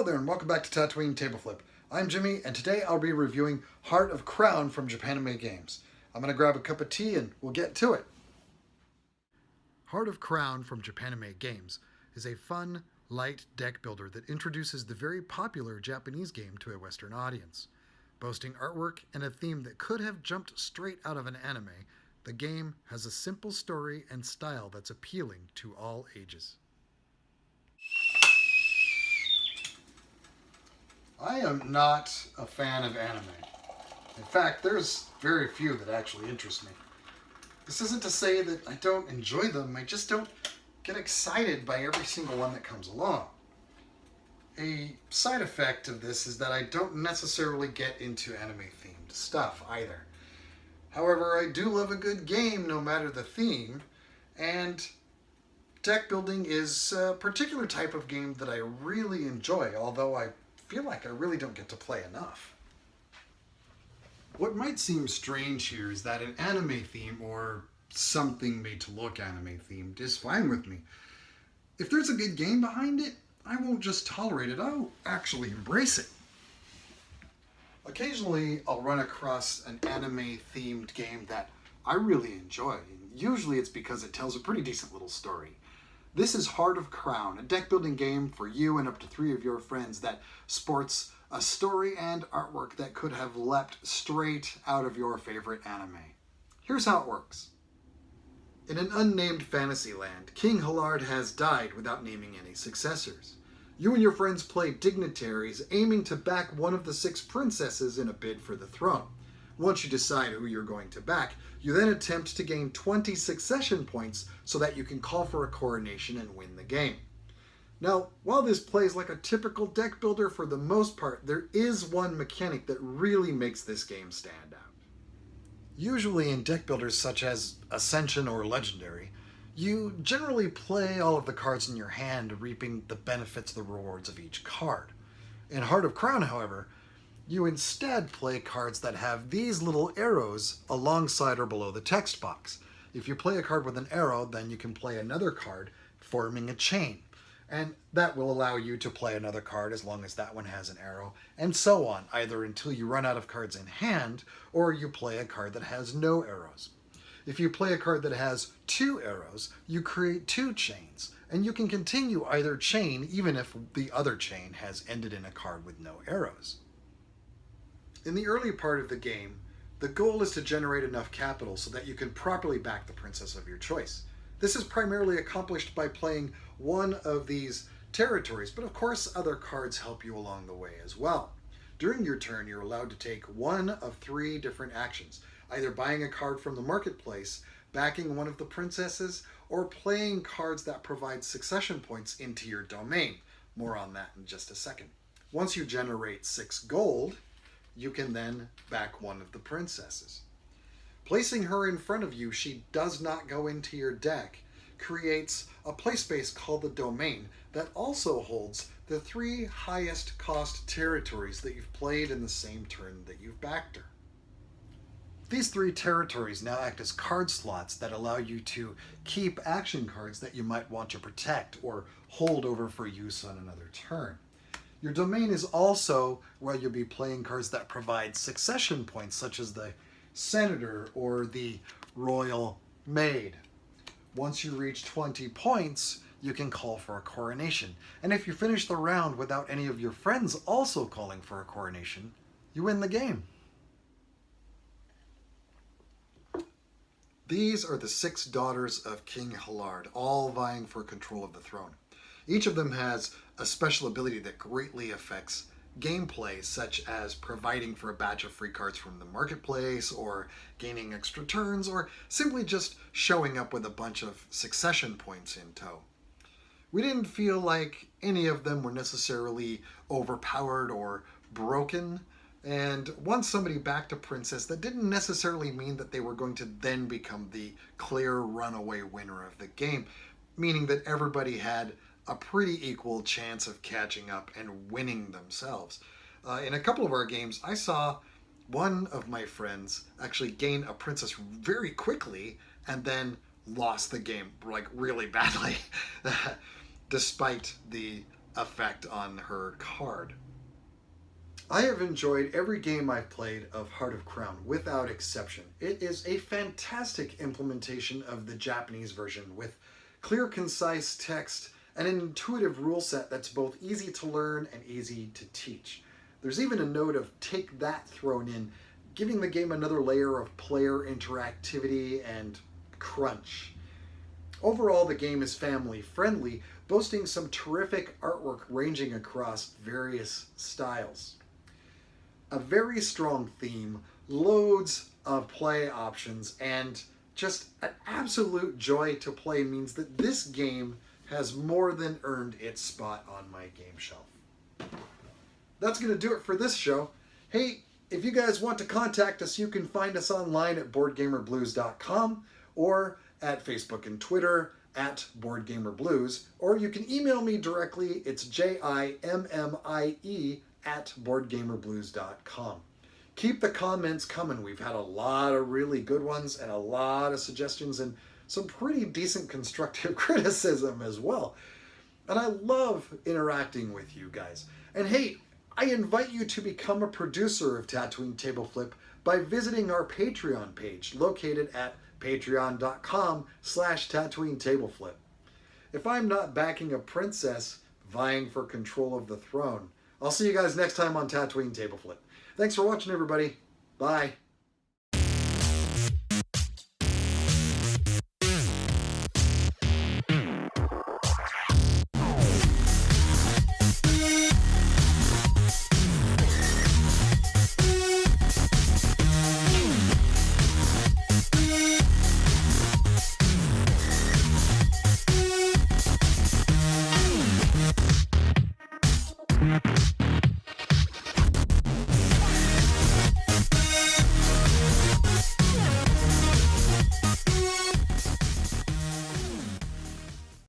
Hello there and welcome back to Tatooine Tableflip. I'm Jimmy and today I'll be reviewing Heart of Crown from Japanime Games. I'm going to grab a cup of tea and we'll get to it. Heart of Crown from Japanime Games is a fun, light deck builder that introduces the very popular Japanese game to a Western audience. Boasting artwork and a theme that could have jumped straight out of an anime, the game has a simple story and style that's appealing to all ages. I am not a fan of anime. In fact, there's very few that actually interest me. This isn't to say that I don't enjoy them, I just don't get excited by every single one that comes along. A side effect of this is that I don't necessarily get into anime-themed stuff either. However, I do love a good game no matter the theme, and deck building is a particular type of game that I really enjoy, although I feel like I really don't get to play enough. What might seem strange here is that an anime theme or something made to look anime themed is fine with me. If there's a good game behind it, I won't just tolerate it, I'll actually embrace it. Occasionally I'll run across an anime themed game that I really enjoy, and usually it's because it tells a pretty decent little story. This is Heart of Crown, a deck building game for you and up to 3 of your friends that sports a story and artwork that could have leapt straight out of your favorite anime. Here's how it works. In an unnamed fantasy land, King Halard has died without naming any successors. You and your friends play dignitaries aiming to back one of the 6 princesses in a bid for the throne. Once you decide who you're going to back, you then attempt to gain 20 succession points so that you can call for a coronation and win the game. Now, while this plays like a typical deck builder for the most part, there is one mechanic that really makes this game stand out. Usually in deck builders such as Ascension or Legendary, you generally play all of the cards in your hand, reaping the benefits, the rewards of each card. In Heart of Crown, however, you instead play cards that have these little arrows alongside or below the text box. If you play a card with an arrow, then you can play another card, forming a chain. And that will allow you to play another card as long as that one has an arrow, and so on, either until you run out of cards in hand, or you play a card that has no arrows. If you play a card that has 2 arrows, you create 2 chains, and you can continue either chain even if the other chain has ended in a card with no arrows. In the early part of the game, the goal is to generate enough capital so that you can properly back the princess of your choice. This is primarily accomplished by playing one of these territories, but of course other cards help you along the way as well. During your turn, you're allowed to take one of 3 different actions, either buying a card from the marketplace, backing one of the princesses, or playing cards that provide succession points into your domain. More on that in just a second. Once you generate 6 gold, you can then back one of the princesses. Placing her in front of you, she does not go into your deck, creates a play space called the domain that also holds the 3 highest cost territories that you've played in the same turn that you've backed her. These 3 territories now act as card slots that allow you to keep action cards that you might want to protect or hold over for use on another turn. Your domain is also where you'll be playing cards that provide succession points, such as the Senator or the Royal Maid. Once you reach 20 points, you can call for a coronation. And if you finish the round without any of your friends also calling for a coronation, you win the game. These are the 6 daughters of King Halard, all vying for control of the throne. Each of them has a special ability that greatly affects gameplay, such as providing for a batch of free cards from the marketplace, or gaining extra turns, or simply just showing up with a bunch of succession points in tow. We didn't feel like any of them were necessarily overpowered or broken, and once somebody backed a princess, that didn't necessarily mean that they were going to then become the clear runaway winner of the game, meaning that everybody had a pretty equal chance of catching up and winning themselves. In a couple of our games, I saw one of my friends actually gain a princess very quickly and then lost the game like really badly, despite the effect on her card. I have enjoyed every game I've played of Heart of Crown without exception. It is a fantastic implementation of the Japanese version with clear, concise text and an intuitive rule set that's both easy to learn and easy to teach. There's even a note of take that thrown in, giving the game another layer of player interactivity and crunch. Overall, the game is family friendly, boasting some terrific artwork ranging across various styles. A very strong theme, loads of play options, and just an absolute joy to play means that this game has more than earned its spot on my game shelf. That's going to do it for this show. Hey, if you guys want to contact us, you can find us online at boardgamerblues.com or at Facebook and Twitter at BoardGamerBlues, or you can email me directly. It's jimmie@boardgamerblues.com. Keep the comments coming. We've had a lot of really good ones and a lot of suggestions and some pretty decent constructive criticism as well. And I love interacting with you guys. And hey, I invite you to become a producer of Tatooine Tableflip by visiting our Patreon page located at patreon.com/Tatooine Tableflip. If I'm not backing a princess vying for control of the throne, I'll see you guys next time on Tatooine Tableflip. Thanks for watching, everybody. Bye.